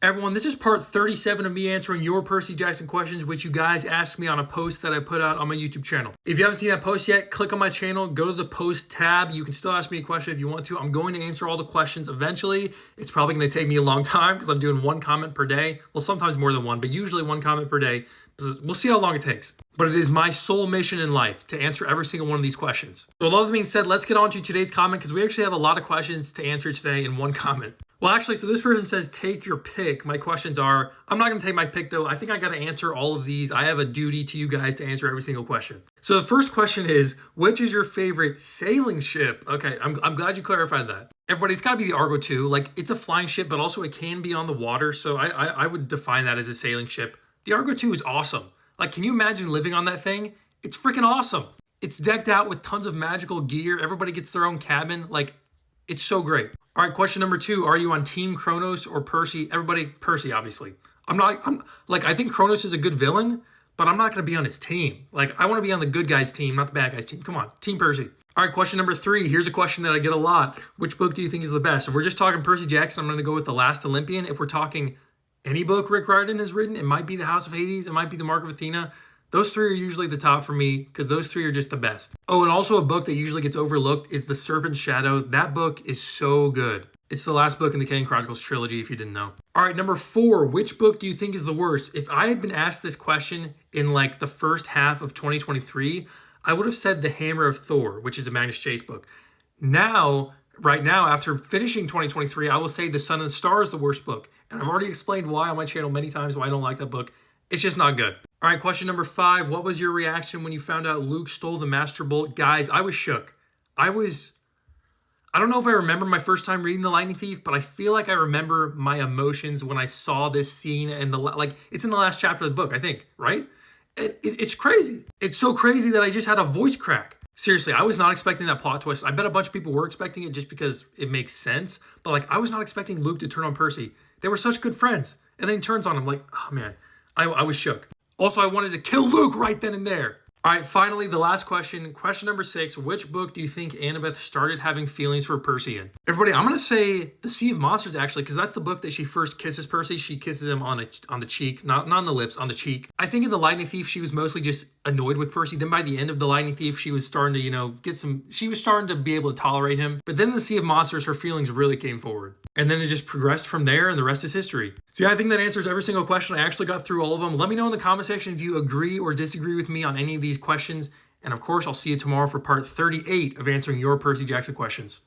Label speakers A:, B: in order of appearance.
A: Everyone, this is part 37 of me answering your Percy Jackson questions, which you guys asked me on a post that I put out on my YouTube channel. If you haven't seen that post yet, click on my channel, go to the post tab. You can still ask me a question if you want to. I'm going to answer all the questions eventually. It's probably going to take me a long time because I'm doing one comment per day. Well, sometimes more than one, but usually one comment per day. We'll see how long it takes. But it is my sole mission in life to answer every single one of these questions. So with all that being said, let's get on to today's comment because we actually have a lot of questions to answer today in one comment. Well, actually, so this person says, take your pick. My questions are, I'm not going to take my pick though. I think I got to answer all of these. I have a duty to you guys to answer every single question. So the first question is, which is your favorite sailing ship? Okay, I'm glad you clarified that. Everybody, it's got to be the Argo 2. Like, it's a flying ship, but also it can be on the water. So I would define that as a sailing ship. The Argo 2 is awesome. Like, can you imagine living on that thing? It's freaking awesome. It's decked out with tons of magical gear. Everybody gets their own cabin. Like, it's so great. All right, question number 2. Are you on Team Kronos or Percy? Everybody, Percy, obviously. I think Kronos is a good villain, but I'm not going to be on his team. Like, I want to be on the good guys' team, not the bad guys' team. Come on, Team Percy. All right, question number 3. Here's a question that I get a lot. Which book do you think is the best? If we're just talking Percy Jackson, I'm going to go with The Last Olympian. If we're talking any book Rick Riordan has written, it might be The House of Hades, it might be The Mark of Athena. Those 3 are usually the top for me because those 3 are just the best. Oh, and also a book that usually gets overlooked is The Serpent's Shadow. That book is so good. It's the last book in the Kane Chronicles trilogy, if you didn't know. All right, number 4, which book do you think is the worst? If I had been asked this question in like the first half of 2023, I would have said The Hammer of Thor, which is a Magnus Chase book. Right now, after finishing 2023, I will say The Sun and the Star is the worst book. And I've already explained why on my channel many times why I don't like that book. It's just not good. All right, question number 5. What was your reaction when you found out Luke stole the Master Bolt? Guys, I was shook. I don't know if I remember my first time reading The Lightning Thief, but I feel like I remember my emotions when I saw this scene and it's in the last chapter of the book, I think, right? It's crazy. It's so crazy that I just had a voice crack. Seriously, I was not expecting that plot twist. I bet a bunch of people were expecting it just because it makes sense. But like, I was not expecting Luke to turn on Percy. They were such good friends. And then he turns on him like, oh man, I was shook. Also, I wanted to kill Luke right then and there. All right, finally, the last question. Question number 6. Which book do you think Annabeth started having feelings for Percy in? Everybody, I'm going to say The Sea of Monsters, actually, because that's the book that she first kisses Percy. She kisses him on the cheek, not on the lips, on the cheek. I think in The Lightning Thief, she was mostly just annoyed with Percy. Then by the end of The Lightning Thief, she was starting to, she was starting to be able to tolerate him. But then The Sea of Monsters, her feelings really came forward. And then it just progressed from there, and the rest is history. So yeah, I think that answers every single question. I actually got through all of them. Let me know in the comment section if you agree or disagree with me on any of these questions. And of course, I'll see you tomorrow for part 38 of answering your Percy Jackson questions.